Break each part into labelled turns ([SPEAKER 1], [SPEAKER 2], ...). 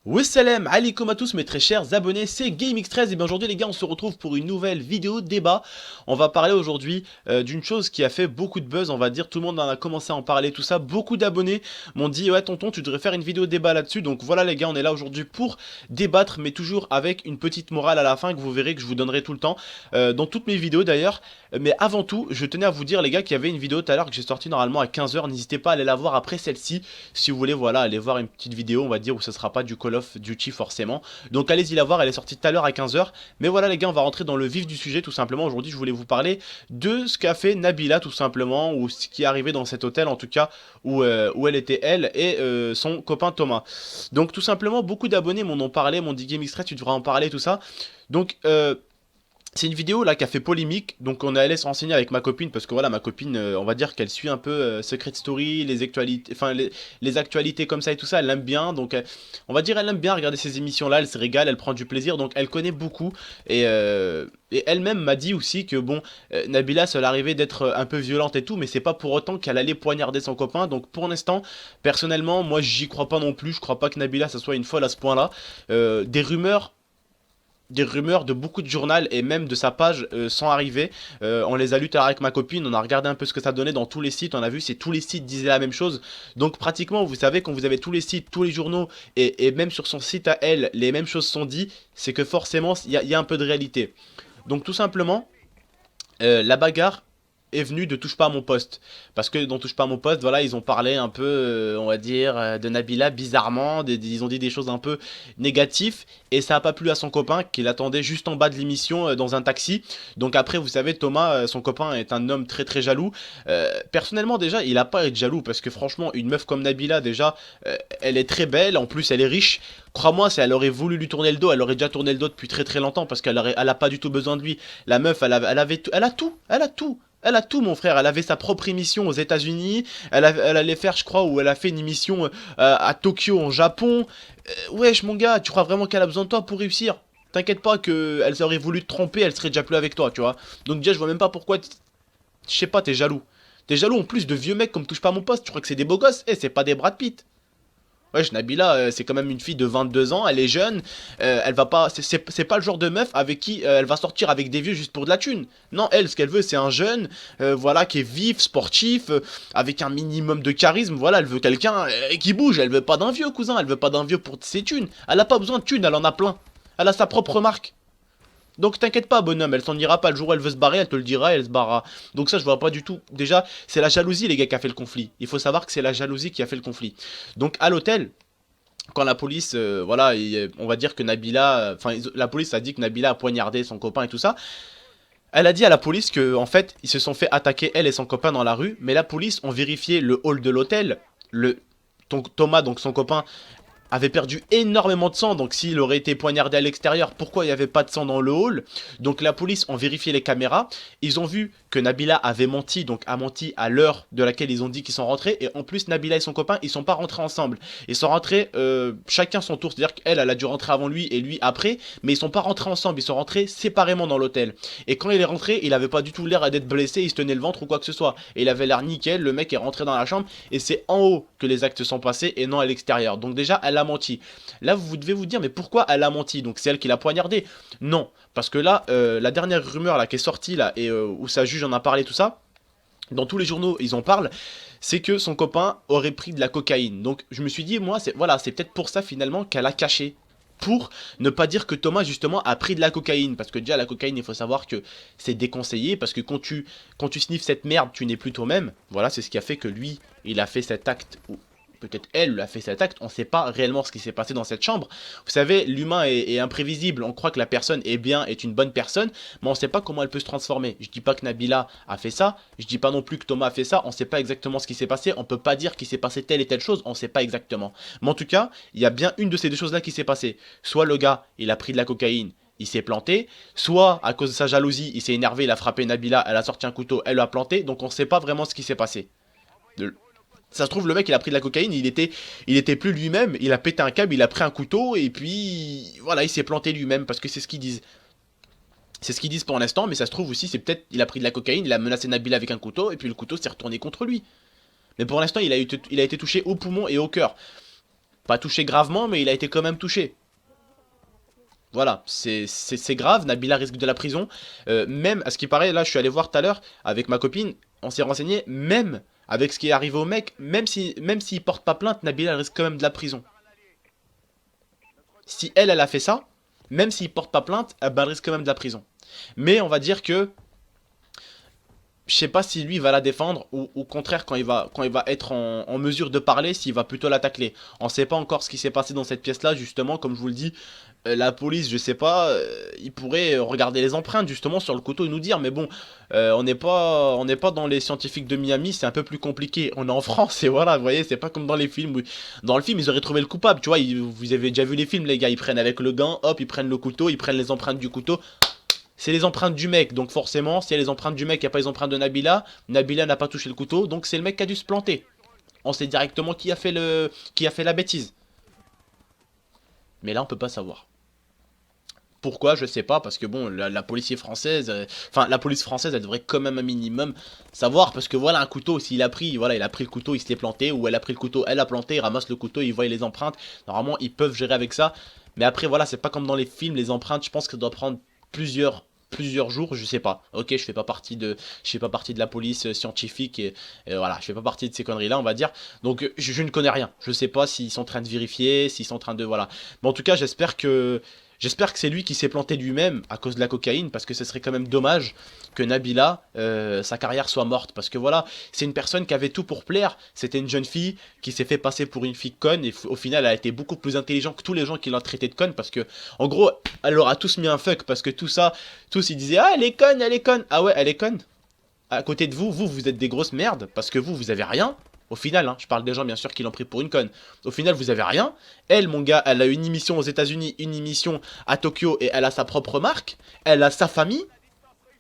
[SPEAKER 1] Wassalam alaikum à tous mes très chers abonnés, c'est GameX13 et bien aujourd'hui les gars on se retrouve pour une nouvelle vidéo débat. On va parler aujourd'hui d'une chose qui a fait beaucoup de buzz, on va dire, tout le monde en a commencé à en parler, tout ça. Beaucoup d'abonnés m'ont dit ouais tonton tu devrais faire une vidéo débat là-dessus. Donc voilà les gars, on est là aujourd'hui pour débattre, mais toujours avec une petite morale à la fin que vous verrez que je vous donnerai tout le temps dans toutes mes vidéos d'ailleurs. Mais avant tout, je tenais à vous dire les gars qu'il y avait une vidéo tout à l'heure que j'ai sortie normalement à 15 h. N'hésitez pas à aller la voir après celle-ci si vous voulez, voilà, aller voir une petite vidéo on va dire où ce sera pas du Call of Duty forcément. Donc allez-y la voir, elle est sortie tout à l'heure à 15 h. Mais voilà les gars, on va rentrer dans le vif du sujet tout simplement. Aujourd'hui je voulais vous parler de ce qu'a fait Nabila tout simplement, ou ce qui est arrivé dans cet hôtel en tout cas, où elle était elle et son copain Thomas. Donc tout simplement beaucoup d'abonnés m'en ont parlé, m'ont dit GameX13 tu devras en parler tout ça. Donc c'est une vidéo là qui a fait polémique, donc on est allé se renseigner avec ma copine parce que voilà ma copine on va dire qu'elle suit un peu Secret Story, les actualités, enfin les actualités comme ça et tout ça, elle aime bien, donc on va dire elle aime bien regarder ces émissions là, elle se régale, elle prend du plaisir, donc elle connaît beaucoup et elle-même m'a dit aussi que bon Nabila ça l'arrivait d'être un peu violente et tout, mais c'est pas pour autant qu'elle allait poignarder son copain. Donc pour l'instant personnellement moi j'y crois pas non plus, je crois pas que Nabila ça soit une folle à ce point là. Des rumeurs de beaucoup de journaux et même de sa page sont arrivées. On les a lues tout à l'heure avec ma copine, on a regardé un peu ce que ça donnait dans tous les sites, on a vu c'est tous les sites disaient la même chose. Donc pratiquement vous savez quand vous avez tous les sites, tous les journaux et même sur son site à elle les mêmes choses sont dites, c'est que forcément il y a un peu de réalité. Donc tout simplement la bagarre est venu de Touche pas à mon poste, parce que dans Touche pas à mon poste, voilà, ils ont parlé un peu, on va dire, de Nabila bizarrement, ils ont dit des choses un peu négatives, et ça a pas plu à son copain, qui l'attendait juste en bas de l'émission dans un taxi. Donc après, vous savez, Thomas, son copain, est un homme très très jaloux. Personnellement déjà, il a pas à être jaloux, parce que franchement, une meuf comme Nabila, déjà, elle est très belle, en plus elle est riche. Crois-moi, si elle aurait voulu lui tourner le dos, elle aurait déjà tourné le dos depuis très très longtemps, parce qu'elle a pas du tout besoin de lui. La meuf, elle a tout mon frère, elle avait sa propre émission aux États-Unis, elle allait faire je crois, ou elle a fait une émission à Tokyo en Japon. Wesh mon gars, tu crois vraiment qu'elle a besoin de toi pour réussir? T'inquiète pas qu'elle aurait voulu te tromper, elle serait déjà plus avec toi, tu vois. Donc déjà je vois même pas pourquoi, je sais pas, t'es jaloux. T'es jaloux en plus de vieux mecs comme Touche pas à mon poste, tu crois que c'est des beaux gosses? Eh, c'est pas des Brad Pitt. Wesh, Nabila, c'est quand même une fille de 22 ans, elle est jeune, elle va pas, c'est pas le genre de meuf avec qui elle va sortir avec des vieux juste pour de la thune. Non, elle, ce qu'elle veut, c'est un jeune, voilà, qui est vif, sportif, avec un minimum de charisme, voilà, elle veut quelqu'un qui bouge, elle veut pas d'un vieux cousin, elle veut pas d'un vieux pour ses thunes, elle a pas besoin de thunes, elle en a plein, elle a sa propre marque. Donc t'inquiète pas bonhomme, elle s'en ira pas, le jour où elle veut se barrer, elle te le dira et elle se barrera. Donc ça je vois pas du tout, déjà c'est la jalousie les gars qui a fait le conflit. Il faut savoir que c'est la jalousie qui a fait le conflit. Donc à l'hôtel, quand la police, voilà, on va dire que Nabila, enfin la police a dit que Nabila a poignardé son copain et tout ça. Elle a dit à la police que en fait ils se sont fait attaquer elle et son copain dans la rue, mais la police ont vérifié le hall de l'hôtel, Thomas donc son copain avait perdu énormément de sang, donc s'il aurait été poignardé à l'extérieur, pourquoi il n'y avait pas de sang dans le hall? Donc la police ont vérifié les caméras, ils ont vu que Nabila avait menti, donc a menti à l'heure de laquelle ils ont dit qu'ils sont rentrés, et en plus Nabila et son copain, ils sont pas rentrés ensemble, ils sont rentrés chacun son tour, c'est-à-dire qu'elle, elle a dû rentrer avant lui et lui après, mais ils sont pas rentrés ensemble, ils sont rentrés séparément dans l'hôtel. Et quand il est rentré, il avait pas du tout l'air d'être blessé, il se tenait le ventre ou quoi que ce soit, et il avait l'air nickel, le mec est rentré dans la chambre, et c'est en haut que les actes sont passés et non à l'extérieur, donc déjà elle a menti. Là vous devez vous dire mais pourquoi elle a menti? Donc c'est elle qui l'a poignardé? Non, parce que là la dernière rumeur là qui est sortie là et où sa juge en a parlé tout ça, dans tous les journaux ils en parlent, c'est que son copain aurait pris de la cocaïne. Donc je me suis dit moi c'est voilà, c'est peut-être pour ça finalement qu'elle a caché, pour ne pas dire que Thomas justement a pris de la cocaïne, parce que déjà la cocaïne il faut savoir que c'est déconseillé, parce que quand tu sniffes cette merde tu n'es plus toi-même. Voilà, c'est ce qui a fait que lui il a fait cet acte, ou peut-être elle a fait cet acte, on ne sait pas réellement ce qui s'est passé dans cette chambre. Vous savez, l'humain est imprévisible, on croit que la personne est bien, est une bonne personne, mais on ne sait pas comment elle peut se transformer. Je dis pas que Nabila a fait ça, je dis pas non plus que Thomas a fait ça, on ne sait pas exactement ce qui s'est passé, on peut pas dire qu'il s'est passé telle et telle chose, on ne sait pas exactement. Mais en tout cas, il y a bien une de ces deux choses-là qui s'est passée. Soit le gars, il a pris de la cocaïne, il s'est planté, soit à cause de sa jalousie, il s'est énervé, il a frappé Nabila, elle a sorti un couteau, elle l'a planté, donc on sait pas vraiment ce qui s'est passé. De- Ça se trouve, le mec, il a pris de la cocaïne, il était plus lui-même, il a pété un câble, il a pris un couteau, et puis, voilà, il s'est planté lui-même, parce que c'est ce qu'ils disent. C'est ce qu'ils disent pour l'instant, mais ça se trouve aussi, c'est peut-être, il a pris de la cocaïne, il a menacé Nabila avec un couteau, et puis le couteau s'est retourné contre lui. Mais pour l'instant, il a été touché au poumon et au cœur. Pas touché gravement, mais il a été quand même touché. Voilà, c'est grave, Nabila risque de la prison. Même, à ce qui paraît, là, je suis allé voir tout à l'heure avec ma copine, on s'est renseigné, même avec ce qui est arrivé au mec, même s'il porte pas plainte, Nabila risque quand même de la prison. Si elle a fait ça, même s'il porte pas plainte, elle risque quand même de la prison. Mais on va dire que je sais pas si lui va la défendre ou au contraire quand il va être en mesure de parler, s'il va plutôt l'attaquer. On sait pas encore ce qui s'est passé dans cette pièce-là, justement, comme je vous le dis. La police, je sais pas, ils pourraient regarder les empreintes justement sur le couteau et nous dire, mais bon, on n'est pas dans les scientifiques de Miami, c'est un peu plus compliqué. On est en France et voilà, vous voyez, c'est pas comme dans les films. Dans le film, ils auraient trouvé le coupable, tu vois. Vous avez déjà vu les films, les gars, ils prennent avec le gant, hop, ils prennent le couteau, ils prennent les empreintes du couteau. C'est les empreintes du mec, donc forcément, s'il y a les empreintes du mec, il n'y a pas les empreintes de Nabila. Nabila n'a pas touché le couteau, donc c'est le mec qui a dû se planter. On sait directement qui a fait la bêtise. Mais là, on peut pas savoir. Pourquoi, je sais pas, parce que bon, la police française, enfin la police française, elle devrait quand même un minimum savoir, parce que voilà, un couteau, s'il a pris, voilà, il a pris le couteau, il s'est planté, ou elle a pris le couteau, elle a planté, il ramasse le couteau, il voit les empreintes, normalement, ils peuvent gérer avec ça, mais après, voilà, c'est pas comme dans les films, les empreintes, je pense que ça doit prendre plusieurs jours, je sais pas. Ok, je fais pas partie de la police scientifique et voilà, je fais pas partie de ces conneries là, on va dire. Donc je ne connais rien. Je sais pas s'ils sont en train de vérifier, s'ils sont en train de voilà. Mais en tout cas, j'espère que c'est lui qui s'est planté lui-même à cause de la cocaïne, parce que ce serait quand même dommage que Nabila, sa carrière soit morte. Parce que voilà, c'est une personne qui avait tout pour plaire. C'était une jeune fille qui s'est fait passer pour une fille conne, et au final, elle a été beaucoup plus intelligente que tous les gens qui l'ont traité de conne, parce que, en gros, elle leur a tous mis un fuck, parce que tout ça, tous ils disaient, ah, elle est conne, elle est conne. Ah ouais, elle est conne. À côté de vous, vous êtes des grosses merdes, parce que vous avez rien. Au final, hein, je parle des gens bien sûr qui l'ont pris pour une conne. Au final, vous avez rien. Elle, mon gars, elle a une émission aux États-Unis, une émission à Tokyo, et elle a sa propre marque. Elle a sa famille.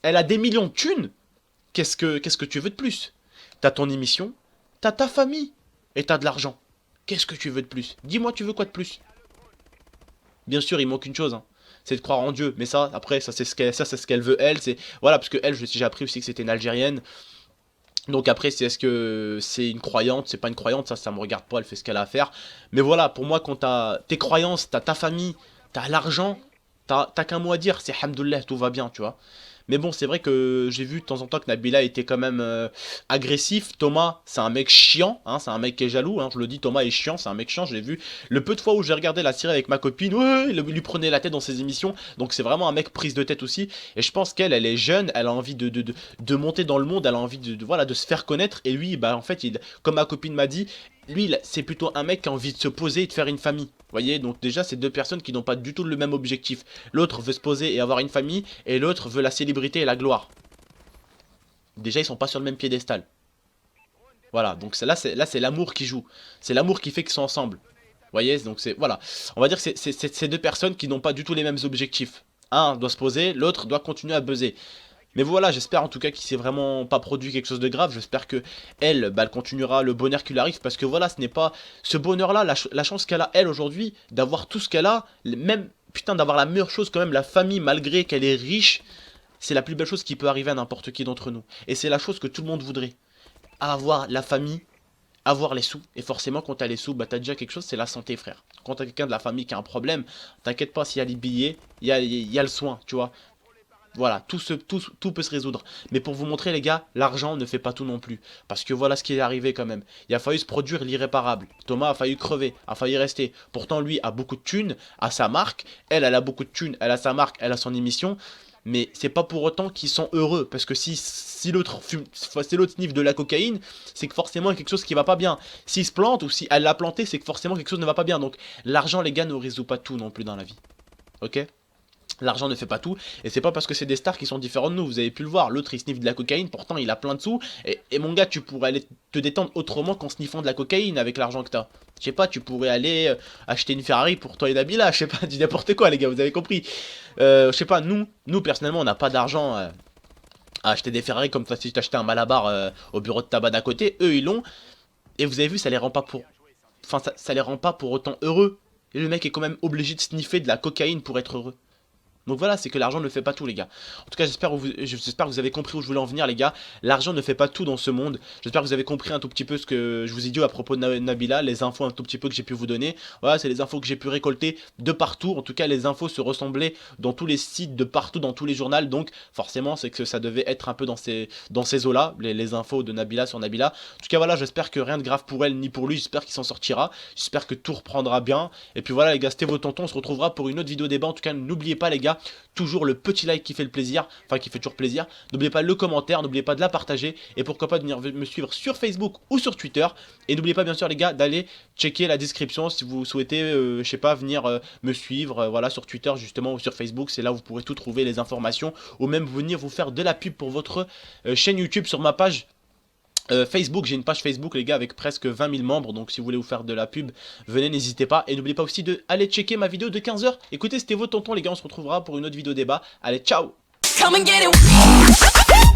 [SPEAKER 1] Elle a des millions de thunes. Qu'est-ce que tu veux de plus? T'as ton émission, t'as ta famille, et t'as de l'argent. Qu'est-ce que tu veux de plus? Dis-moi, tu veux quoi de plus? Bien sûr, il manque une chose, hein, c'est de croire en Dieu. Mais ça, après, ça c'est ce qu'elle veut elle. C'est voilà, parce que elle, j'ai appris aussi que c'était une Algérienne. Donc après, est-ce que c'est une croyante, c'est pas une croyante, ça me regarde pas, elle fait ce qu'elle a à faire. Mais voilà, pour moi, quand t'as tes croyances, t'as ta famille, t'as l'argent, t'as qu'un mot à dire, c'est hamdoullah, tout va bien, tu vois. Mais bon, c'est vrai que j'ai vu de temps en temps que Nabila était quand même agressif. Thomas, c'est un mec chiant, hein, c'est un mec qui est jaloux, hein, je le dis, Thomas est chiant, c'est un mec chiant, je l'ai vu. Le peu de fois où j'ai regardé la série avec ma copine, ouais, il lui prenait la tête dans ses émissions, donc c'est vraiment un mec prise de tête aussi. Et je pense qu'elle, elle est jeune, elle a envie de monter dans le monde, elle a envie voilà, de se faire connaître. Et lui, bah en fait, comme ma copine m'a dit, lui, c'est plutôt un mec qui a envie de se poser et de faire une famille. Vous voyez, donc déjà, c'est deux personnes qui n'ont pas du tout le même objectif. L'autre veut se poser et avoir une famille, et l'autre veut la célébrité et la gloire. Déjà, ils sont pas sur le même piédestal. Voilà, donc là, c'est l'amour qui joue. C'est l'amour qui fait qu'ils sont ensemble. Vous voyez, donc c'est voilà. On va dire que c'est deux personnes qui n'ont pas du tout les mêmes objectifs. Un doit se poser, l'autre doit continuer à buzzer. Mais voilà, j'espère en tout cas qu'il s'est vraiment pas produit quelque chose de grave. J'espère que elle, bah, elle continuera le bonheur qui lui arrive, parce que voilà, ce n'est pas ce bonheur-là, la chance qu'elle a elle aujourd'hui, d'avoir tout ce qu'elle a, même putain d'avoir la meilleure chose quand même, la famille, malgré qu'elle est riche, c'est la plus belle chose qui peut arriver à n'importe qui d'entre nous. Et c'est la chose que tout le monde voudrait. Avoir la famille, avoir les sous. Et forcément, quand t'as les sous, bah t'as déjà quelque chose, c'est la santé, frère. Quand t'as quelqu'un de la famille qui a un problème, t'inquiète pas, s'il y a les billets, il y a le soin, tu vois. Voilà, tout peut se résoudre. Mais pour vous montrer, les gars, l'argent ne fait pas tout non plus. Parce que voilà ce qui est arrivé quand même. Il a failli se produire l'irréparable. Thomas a failli crever, a failli rester. Pourtant, lui a beaucoup de thunes, a sa marque. Elle a beaucoup de thunes, elle a sa marque, elle a son émission. Mais c'est pas pour autant qu'ils sont heureux. Parce que si l'autre sniffe de la cocaïne, c'est que forcément il y a quelque chose qui va pas bien. S'il se plante ou si elle l'a planté, c'est que forcément quelque chose ne va pas bien. Donc l'argent, les gars, ne résout pas tout non plus dans la vie. Ok? L'argent ne fait pas tout, et c'est pas parce que c'est des stars qui sont différents de nous, vous avez pu le voir, l'autre il sniffe de la cocaïne, pourtant il a plein de sous, et mon gars, tu pourrais aller te détendre autrement qu'en sniffant de la cocaïne avec l'argent que t'as. Je sais pas, tu pourrais aller acheter une Ferrari pour toi et Nabila, je sais pas, dis n'importe quoi les gars, vous avez compris. Je sais pas, nous personnellement on n'a pas d'argent à acheter des Ferrari comme si t'achetais un Malabar au bureau de tabac d'à côté, eux ils l'ont, et vous avez vu, ça les rend pas pour... Enfin, ça les rend pas pour autant heureux, et le mec est quand même obligé de sniffer de la cocaïne pour être heureux. Donc voilà, c'est que l'argent ne fait pas tout les gars. En tout cas, j'espère que vous avez compris où je voulais en venir les gars. L'argent ne fait pas tout dans ce monde. J'espère que vous avez compris un tout petit peu ce que je vous ai dit à propos de Nabila, les infos un tout petit peu que j'ai pu vous donner. Voilà, c'est les infos que j'ai pu récolter de partout. En tout cas, les infos se ressemblaient dans tous les sites, de partout, dans tous les journaux. Donc forcément, c'est que ça devait être un peu dans ces eaux-là, les infos de Nabila sur Nabila. En tout cas, voilà, j'espère que rien de grave pour elle ni pour lui. J'espère qu'il s'en sortira. J'espère que tout reprendra bien. Et puis voilà les gars, c'était vos tontons. On se retrouvera pour une autre vidéo débat. En tout cas, n'oubliez pas les gars, toujours le petit like qui fait le plaisir, enfin qui fait toujours plaisir. N'oubliez pas le commentaire, n'oubliez pas de la partager et pourquoi pas de venir me suivre sur Facebook ou sur Twitter. Et n'oubliez pas bien sûr les gars d'aller checker la description si vous souhaitez, je sais pas, venir me suivre, voilà, sur Twitter justement ou sur Facebook. C'est là où vous pourrez tout trouver, les informations, ou même venir vous faire de la pub pour votre chaîne YouTube sur ma page. Facebook, j'ai une page Facebook les gars avec presque 20 000 membres, donc si vous voulez vous faire de la pub, venez, n'hésitez pas. Et n'oubliez pas aussi de aller checker ma vidéo de 15 h. Écoutez, c'était vos tontons les gars, on se retrouvera pour une autre vidéo débat. Allez, ciao! Come and get it.